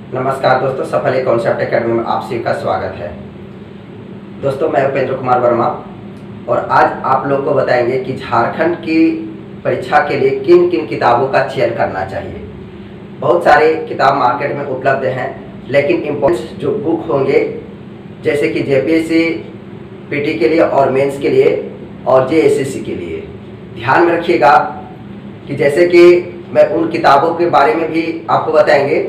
नमस्कार दोस्तों, सफल एक कॉन्सेप्ट एकेडमी में आप सभी का स्वागत है। दोस्तों, मैं उपेंद्र कुमार वर्मा और आज आप लोग को बताएंगे कि झारखंड की परीक्षा के लिए किन किन किताबों का चयन करना चाहिए। बहुत सारे किताब मार्केट में उपलब्ध हैं, लेकिन इम्पोर्टेंट जो बुक होंगे जैसे कि जेपीएससी पीटी के लिए और मेंस के लिए और जेएसएससी के लिए, ध्यान में रखिएगा कि जैसे कि मैं उन किताबों के बारे में भी आपको बताएंगे।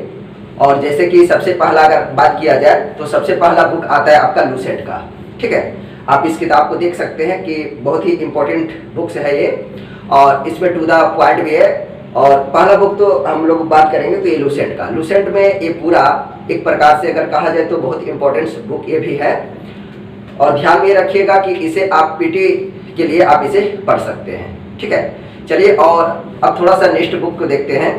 और जैसे कि सबसे पहला अगर बात किया जाए तो सबसे पहला बुक आता है आपका लूसेंट का। ठीक है, आप इस किताब को देख सकते हैं कि बहुत ही इम्पोर्टेंट बुक्स है ये और इसमें टू द पॉइंट भी है। और पहला बुक तो हम लोग बात करेंगे तो ये लूसेंट का। लूसेंट में ये पूरा एक प्रकार से अगर कहा जाए तो बहुत इंपॉर्टेंट बुक ये भी है और ध्यान में रखिएगा कि इसे आप पीटी के लिए आप इसे पढ़ सकते हैं। ठीक है, चलिए और अब थोड़ा सा नेक्स्ट बुक को देखते हैं।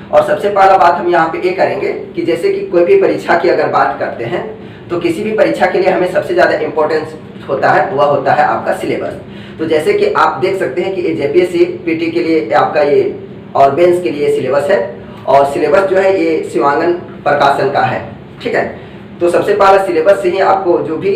और सबसे पहला बात हम यहाँ पे ये करेंगे कि जैसे कि कोई भी परीक्षा की अगर बात करते हैं तो किसी भी परीक्षा के लिए हमें सबसे ज़्यादा इम्पोर्टेंस होता है, वह होता है आपका सिलेबस। तो जैसे कि आप देख सकते हैं कि ये जेपीएससी पीटी के लिए आपका ये और मेंस के लिए सिलेबस है और सिलेबस जो है ये शिवांगन प्रकाशन का है। ठीक है, तो सबसे पहला सिलेबस से ही आपको जो भी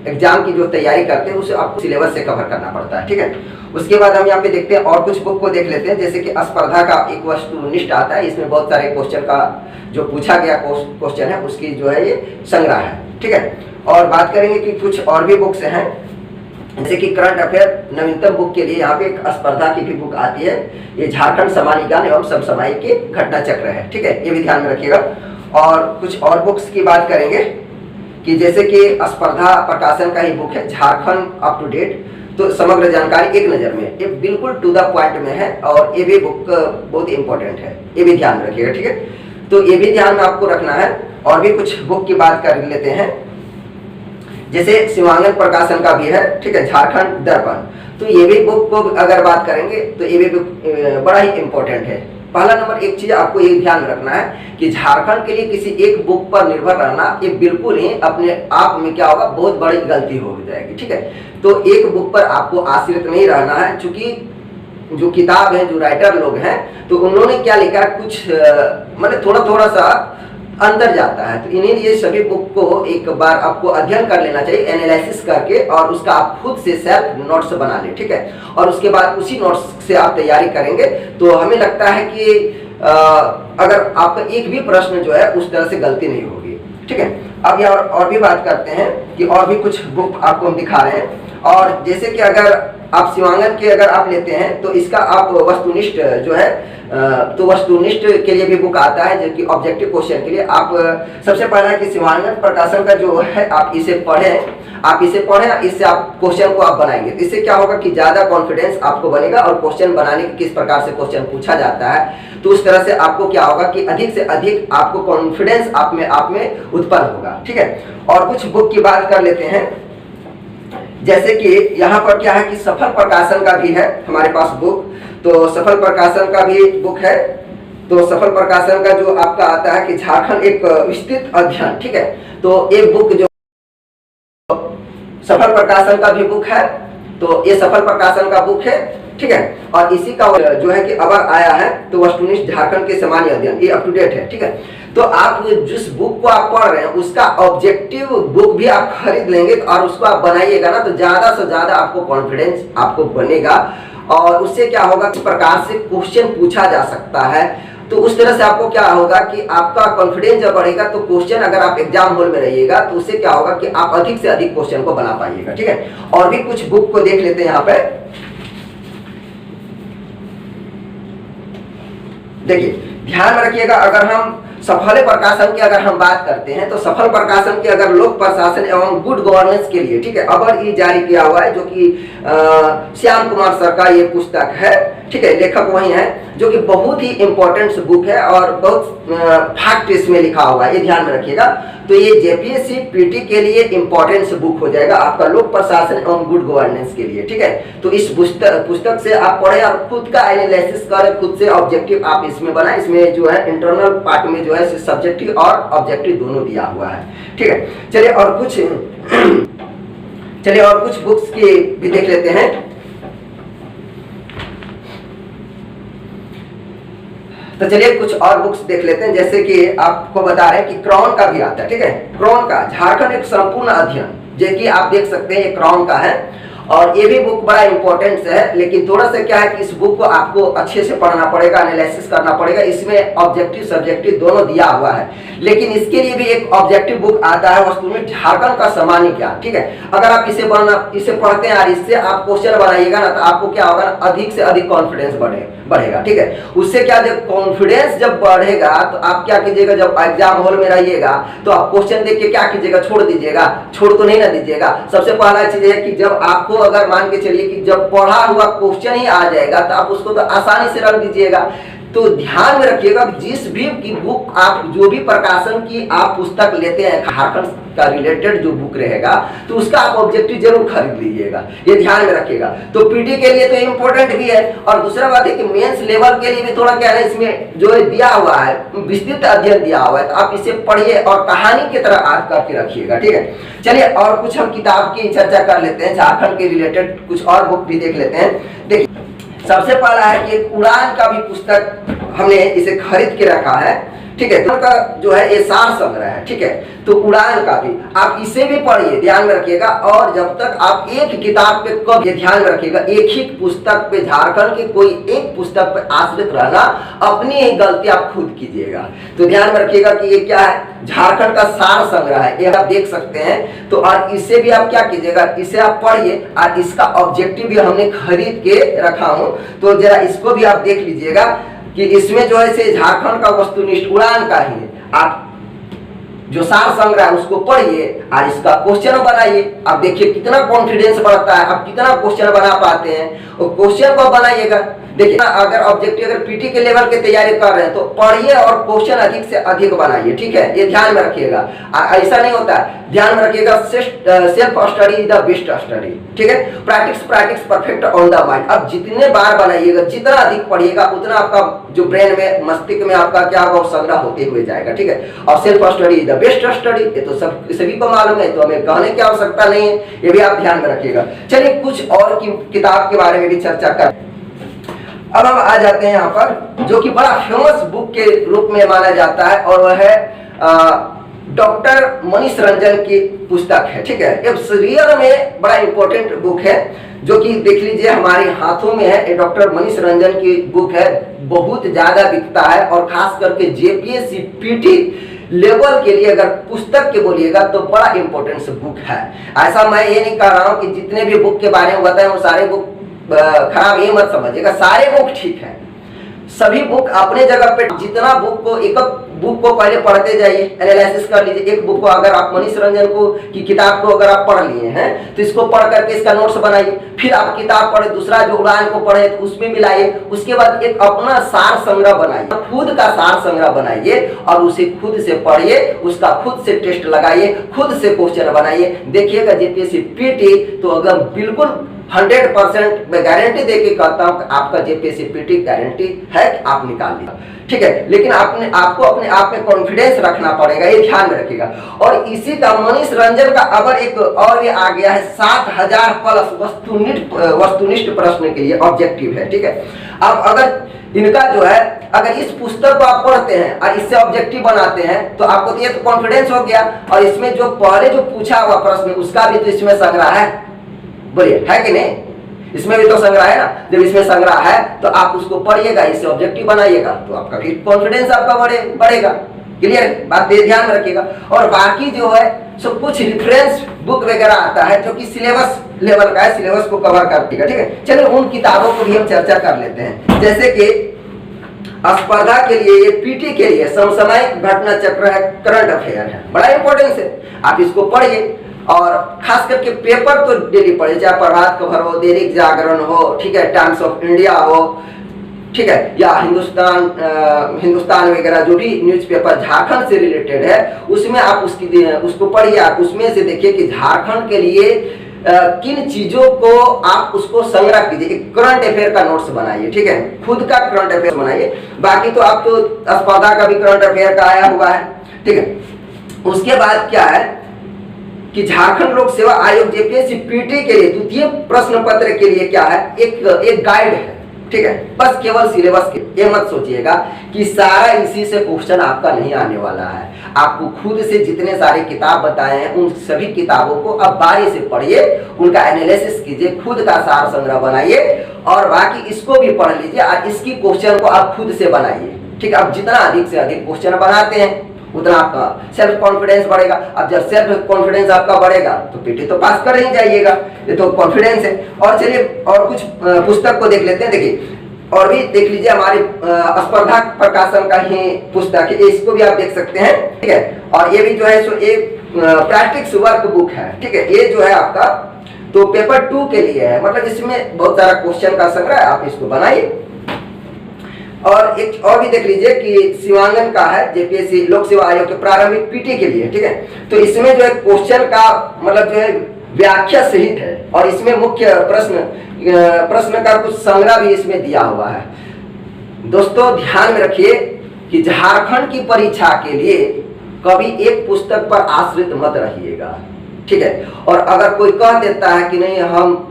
एग्जाम की जो तैयारी करते हैं उसे आपको सिलेबस से कवर करना पड़ता है। ठीक है, उसके बाद हम यहाँ पे देखते हैं और कुछ बुक को देख लेते हैं। जैसे कि स्पर्धा का एक वस्तुनिष्ठ आता है, इसमें बहुत सारे क्वेश्चन का जो पूछा गया क्वेश्चन है उसकी जो है ये संग्रह है। ठीक है, और बात करेंगे कि कुछ और भी बुक्स हैं जैसे कि करंट अफेयर नवीनतम बुक के लिए यहाँ पे एक स्पर्धा की भी बुक आती है। ये झारखंड सामान्य ज्ञान एवं समसामयिक घटना चक्र है। ठीक है, ये भी ध्यान में रखिएगा। और कुछ और बुक्स की बात करेंगे कि जैसे कि स्पर्धा प्रकाशन का ही बुक है झारखंड अप टू डेट, तो समग्र जानकारी एक नज़र में, ये बिल्कुल टू द पॉइंट में है और ये भी बुक बहुत इंपॉर्टेंट है, ये भी ध्यान रखिएगा। ठीक है, तो ये भी ध्यान में आपको रखना है। और भी कुछ बुक की बात कर लेते हैं जैसे शिवांगन प्रकाशन का भी है। ठीक है, झारखंड दर्पण, तो ये भी बुक को अगर बात करेंगे तो ये भी बुक बड़ा ही इंपॉर्टेंट है। पहला नंबर एक चीज आपको ये ध्यान रखना है कि झारखंड के लिए किसी एक बुक पर निर्भर रहना ये बिल्कुल ही अपने आप में क्या होगा, बहुत बड़ी गलती हो जाएगी। ठीक है, तो एक बुक पर आपको आश्रित नहीं रहना है, क्योंकि जो किताब है, जो राइटर लोग हैं, तो उन्होंने क्या लिखा कुछ मतलब थोड़ा थोड़ा सा अंतर जाता है। तो इन्हीं ये सभी बुक को एक बार आपको अध्ययन कर लेना चाहिए, एनालिसिस करके, और उसका आप खुद से सेल्फ नोट्स बना लें। ठीक है, और उसके बाद उसी नोट्स से आप तैयारी करेंगे तो हमें लगता है कि अगर आपका एक भी प्रश्न जो है उस तरह से गलती नहीं होगी। ठीक है, अब यहाँ और भी बात करते हैं कि और भी कुछ बुक आपको हम दिखा रहे हैं। और जैसे कि अगर आप शिवांगन के अगर आप लेते हैं तो इसका आप वस्तुनिष्ठ जो है तो वस्तुनिष्ठ के लिए भी बुक आता है जो कि ऑब्जेक्टिव क्वेश्चन के लिए। आप सबसे पहला है कि शिवांगन प्रकाशन का जो है आप इसे पढ़ें, इससे आप क्वेश्चन को आप बनाएंगे। तो इससे क्या होगा कि ज़्यादा कॉन्फिडेंस आपको बनेगा और क्वेश्चन बनाने की किस प्रकार से क्वेश्चन पूछा जाता है, तो उस तरह से आपको क्या होगा कि अधिक से अधिक आपको कॉन्फिडेंस आप में उत्पन्न होगा। ठीक है, और कुछ बुक की बात कर लेते हैं जैसे कि यहाँ पर क्या है कि सफल प्रकाशन का भी है हमारे पास बुक, तो सफल प्रकाशन का भी बुक है। तो सफल प्रकाशन का जो आपका आता है कि झारखंड एक विस्तृत अध्ययन। ठीक है, तो एक बुक जो सफल प्रकाशन का भी बुक है, तो ये सफल प्रकाशन का बुक है। ठीक है, और इसी का जो है कि अबर आया है तो वस्तुनिष्ठ झारखंड के सामान्य अध्ययन, ये अप टू डेट है। ठीक है, तो आप जिस बुक को आप पढ़ रहे हैं उसका ऑब्जेक्टिव बुक भी आप खरीद लेंगे और उसको आप बनाइएगा ना, तो ज्यादा से ज्यादा आपको कॉन्फिडेंस आपको बनेगा और उससे क्या होगा, किस प्रकार से क्वेश्चन पूछा जा सकता है, तो उस तरह से आपको क्या होगा कि आपका कॉन्फिडेंस जब बढ़ेगा तो क्वेश्चन अगर आप एग्जाम हॉल में रहिएगा तो उससे क्या होगा कि आप अधिक से अधिक क्वेश्चन को बना पाइएगा। ठीक है, और भी कुछ बुक को देख लेते हैं। यहाँ पे देखिए, ध्यान में रखिएगा, अगर हम सफल प्रकाशन की अगर हम बात करते हैं तो सफल प्रकाशन के अगर लोक प्रशासन एवं गुड गवर्नेंस के लिए, ठीक है, अबर ये जारी किया हुआ है जो कि श्याम कुमार सर का ये पुस्तक है। ठीक है, लेखक वही है, जो कि बहुत ही इंपॉर्टेंट बुक है और बहुत फैक्ट इसमें लिखा हुआ है, ये ध्यान में रखिएगा। तो ये जेपीएससी पीटी के लिए इंपॉर्टेंट बुक हो जाएगा आपका लोक प्रशासन एवं गुड गवर्नेंस के लिए। ठीक है, तो इस पुस्तक से आप पढ़े और खुद का एनालिसिस करें, खुद से ऑब्जेक्टिव आप इसमें बनाए। इसमें जो है इंटरनल पार्ट में जो है सब्जेक्टिव और ऑब्जेक्टिव दोनों दिया हुआ है। ठीक है, चलिए और कुछ बुक्स की भी देख लेते हैं। तो चलिए कुछ और बुक्स देख लेते हैं। जैसे कि आपको बता रहे हैं कि क्रॉन का भी आता है, ठीक है। क्रॉन का झारखंड एक संपूर्ण अध्ययन, जो कि आप देख सकते हैं ये क्रॉन का है, और ये भी बुक बड़ा इंपॉर्टेंट है। लेकिन थोड़ा सा क्या है कि इस बुक को आपको अच्छे से पढ़ना पड़ेगा, एनालिसिस करना पड़ेगा। इसमें ऑब्जेक्टिव सब्जेक्टिव दोनों दिया हुआ है, लेकिन इसके लिए भी एक ऑब्जेक्टिव बुक आता है वस्तु में, झारखंड का सामान्य ज्ञान, ठीक है। अगर आप इसे पढ़ते हैं और इससे आप क्वेश्चन बनाइएगा ना, तो आपको क्या होगा, अधिक से अधिक कॉन्फिडेंस बढ़ेगा, ठीक है। उससे क्या, जब कॉन्फिडेंस जब बढ़ेगा तो आप क्या कीजिएगा, जब एग्जाम हॉल में रहिएगा तो आप क्वेश्चन देख के क्या कीजिएगा, छोड़ दीजिएगा। छोड़ तो नहीं ना दीजिएगा। सबसे पहला चीज है कि जब आपको अगर मान के चलिए कि जब पढ़ा हुआ क्वेश्चन ही आ जाएगा तो आप उसको तो आसानी से रख दीजिएगा। तो ध्यान में रखिएगा, जिस भी की बुक आप, जो भी प्रकाशन की आप पुस्तक लेते हैं झारखंड का रिलेटेड जो बुक रहेगा, तो उसका आप ऑब्जेक्टिव जरूर खरीद लीजिएगा, ये ध्यान में रखिएगा। तो पीटी के लिए तो इम्पोर्टेंट भी है, और दूसरा बात है कि मेंस लेवल के लिए भी थोड़ा क्या है, इसमें जो दिया हुआ है विस्तृत अध्ययन दिया हुआ है, तो आप इसे पढ़िए और कहानी की तरह याद करके रखिएगा, ठीक है। चलिए और कुछ हम किताब की चर्चा कर लेते हैं, झारखंड के रिलेटेड कुछ और बुक भी देख लेते हैं। देखिए सबसे पहला है कि उड़ान का भी पुस्तक हमने इसे खरीद के रखा है, ठीक है। तो का जो है ये सार संग्रह है, ठीक है। तो उड़ान का भी आप इसे भी पढ़िए, ध्यान में रखिएगा। और जब तक आप एक किताब पे कब, ये ध्यान में रखिएगा, एक ही पुस्तक पे, झारखंड की कोई एक पुस्तक पे आश्रित रहना, अपनी ही गलती आप खुद कीजिएगा। तो ध्यान में रखिएगा कि ये क्या है, झारखंड का सार संग्रह है, ये आप देख सकते हैं। तो और इससे भी आप क्या कीजिएगा, इसे आप पढ़िए, और इसका ऑब्जेक्टिव भी हमने खरीद के रखा हूं, तो जरा इसको भी आप देख लीजिएगा कि इसमें जो है से झारखंड का वस्तुनिष्ठ उड़ान का ही आप जो सार संग्रह है उसको पढ़िए और इसका क्वेश्चन बनाइए। आप देखिए कितना कॉन्फिडेंस बढ़ता है, आप कितना क्वेश्चन बना पाते हैं, और क्वेश्चन को बनाइएगा। देखिए अगर ऑब्जेक्टिव, अगर पीटी के लेवल की तैयारी कर रहे हैं तो पढ़िए और क्वेश्चन अधिक से अधिक बनाइए, ठीक है। ये ध्यान में रखिएगा, ऐसा नहीं होता है, ध्यान में रखिएगा। Self study is the best study, ठीक है। Practice perfect on the mind. अब जितने बार बनाइएगा, जितना अधिक पढ़िएगा, उतना आपका जो ब्रेन में, मस्तिष्क में आपका क्या होगा, संग्रह होते हुए जाएगा, ठीक है। और self study is the best study, ये तो सभी को मालूम है, तो हमें कहने की आवश्यकता नहीं है, ये भी आप ध्यान में रखिएगा। चलिए कुछ और की किताब के बारे में भी चर्चा कर। अब हम आ जाते हैं यहाँ पर, जो कि बड़ा फेमस बुक के रूप में माना जाता है, और वह है डॉक्टर मनीष रंजन की पुस्तक है, ठीक है। ये रियल में बड़ा इंपॉर्टेंट बुक है, जो कि देख लीजिए हमारे हाथों में है। ये डॉक्टर मनीष रंजन की बुक है, बहुत ज्यादा बिकता है, और खास करके जेपीएससी पीटी लेवल के लिए अगर पुस्तक के बोलिएगा तो बड़ा इंपॉर्टेंट बुक है। ऐसा मैं ये नहीं कह रहा हूँ कि जितने भी बुक के बारे में बताए वो सारे बुक खराब, ये मत समझिएगा, सारे बुक ठीक है। सभी बुक अपने जगह पे, जितना बुक को, एक बुक को पहले पढ़ते जाइए, एनालिसिस कर लीजिए। एक बुक को अगर आप मनीष रंजन को की किताब को अगर आप पढ़ लिए हैं तो इसको पढ़ करके इसका नोट्स बनाइए। फिर आप किताब पढ़े, दूसरा जो उड़ान को पढ़े तो उसमें मिलाइए। उसके बाद एक अपना सार संग्रह बनाइए, खुद का सार संग्रह बनाइए और उसे खुद से पढ़िए, उसका खुद से टेस्ट लगाइए, खुद से क्वेश्चन बनाइए। देखिएगा जेपीएससी पीटी तो अगर बिल्कुल 100% मैं गारंटी देके कहता हूं कि आपका जेपीएससी पीटी गारंटी है कि आप निकाल लिया, ठीक है। लेकिन आपको अपने आप में कॉन्फिडेंस रखना पड़ेगा, ये ध्यान में रखिएगा। और इसी का मनीष रंजन का अगर एक और भी आ गया है, 7000 प्लस वस्तुनिष्ठ प्रश्न के लिए ऑब्जेक्टिव है, ठीक है। अब अगर इनका जो है, अगर इस पुस्तक को आप पढ़ते हैं और इससे ऑब्जेक्टिव बनाते हैं तो आपको तो ये तो कॉन्फिडेंस हो गया। और इसमें जो पहले जो पूछा हुआ प्रश्न उसका भी तो इसमें संग्रह है, बोलिए है कि नहीं, इसमें भी तो संग्रह है ना। जब इसमें संग्रह है तो आप उसको पढ़िएगा, इससे ऑब्जेक्टिव बनाइएगा, तो आपका भी कॉन्फिडेंस आपका बढ़ेगा। क्लियर, बात ध्यान में रखिएगा। और बाकी जो है सब कुछ रेफरेंस बुक वगैरह आता है जो कि सिलेबस लेवल का है, सिलेबस को कवर करती है, ठीक है। चलिए उन किताबों को भी हम चर्चा कर लेते हैं। जैसे कि स्पर्धा के लिए, ये पीटी के लिए समसामयिक घटना चक्र है, करंट अफेयर है, बड़ा इंपॉर्टेंस है, आप इसको पढ़िए। और खास करके पेपर तो डेली पढ़े, चाहे प्रभात खबर हो, दैनिक जागरण हो, ठीक है, टाइम्स ऑफ इंडिया हो, ठीक है, या हिंदुस्तान वगैरह जो भी न्यूज़पेपर झारखंड से रिलेटेड है उसमें आप उसको पढ़िए। आप उसमें से देखिए कि झारखंड के लिए किन चीजों को आप उसको संग्रह कीजिए। एक करंट अफेयर का नोट्स बनाइए, ठीक है, खुद का करंट अफेयर बनाइए। बाकी तो आप तो स्पर्धा का भी करंट अफेयर का आया हुआ है, ठीक है। उसके बाद क्या है कि झारखंड लोक सेवा आयोग जेपीएससी पीटी के लिए द्वितीय प्रश्न पत्र के लिए क्या है, एक गाइड है, ठीक है। बस केवल सिलेबस के ये मत सोचिएगा कि सारा इसी से क्वेश्चन आपका नहीं आने वाला है। आपको खुद से जितने सारे किताब बताए हैं उन सभी किताबों को अब बारी से पढ़िए, उनका एनालिसिस कीजिए, खुद का सार संग्रह बनाइए और बाकी इसको भी पढ़ लीजिए और इसकी क्वेश्चन को आप खुद से बनाइए। ठीक है। अब जितना अधिक से अधिक क्वेश्चन बनाते हैं उतना आपका सेल्फ कॉन्फिडेंस बढ़ेगा। अब जब सेल्फ कॉन्फिडेंस आपका बढ़ेगा तो पीटी तो पास कर ही जाइएगा, ये तो कॉन्फिडेंस है। और चलिए और कुछ पुस्तक को देख लेते हैं। देखिए और भी देख लीजिए, हमारी स्पर्धा प्रकाशन का ही पुस्तक है, इसको भी आप देख सकते हैं। ठीक है। और ये भी जो है सो एक प्रैक्टिस वर्क बुक है। ठीक है। ये जो है आपका तो पेपर 2 के लिए है, मतलब इसमें बहुत सारा क्वेश्चन का संग्रह है, आप इसको बनाइए। और एक और भी देख लीजिए कि शिवांगन का है, जेपीएससी लोक सेवा आयोग के प्रारंभिक पीटी के लिए। ठीक है। तो इसमें जो है क्वेश्चन का मतलब जो है व्याख्या सहित है और इसमें मुख्य प्रश्न का कुछ संग्रह भी इसमें दिया हुआ है। दोस्तों ध्यान में रखिए कि झारखंड की परीक्षा के लिए कभी एक पुस्तक पर आश्रित मत रहिएगा। ठीक है। और अगर कोई कह देता है कि नहीं हम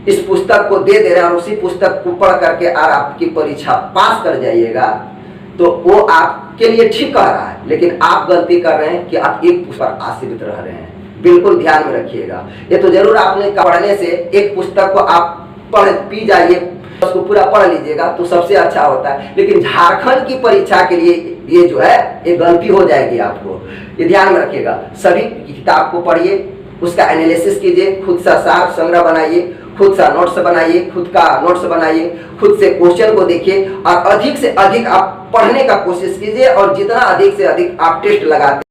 इस पुस्तक को दे दे रहे हैं और उसी पुस्तक को पढ़ करके और आपकी परीक्षा पास कर जाइएगा, तो वो आपके लिए ठीक कह रहा है, लेकिन आप गलती कर रहे हैं कि आप एक पुस्तक पर आश्रित रह रहे हैं। बिल्कुल ध्यान में रखिएगा। ये तो जरूर आपने पढ़ने से एक पुस्तक को आप पढ़ पी जाइए, उसको पूरा पढ़ लीजिएगा तो सबसे अच्छा होता है, लेकिन झारखंड की परीक्षा के लिए ये जो है ये गलती हो जाएगी आपको। ये ध्यान में रखिएगा। सभी किताब को पढ़िए, उसका एनालिसिस कीजिए, खुद सा सार संग्रह बनाइए, खुद सा नोट्स बनाइए, खुद का नोट्स बनाइए, खुद से क्वेश्चन को देखिए और अधिक से अधिक आप पढ़ने का कोशिश कीजिए। और जितना अधिक से अधिक आप टेस्ट लगाते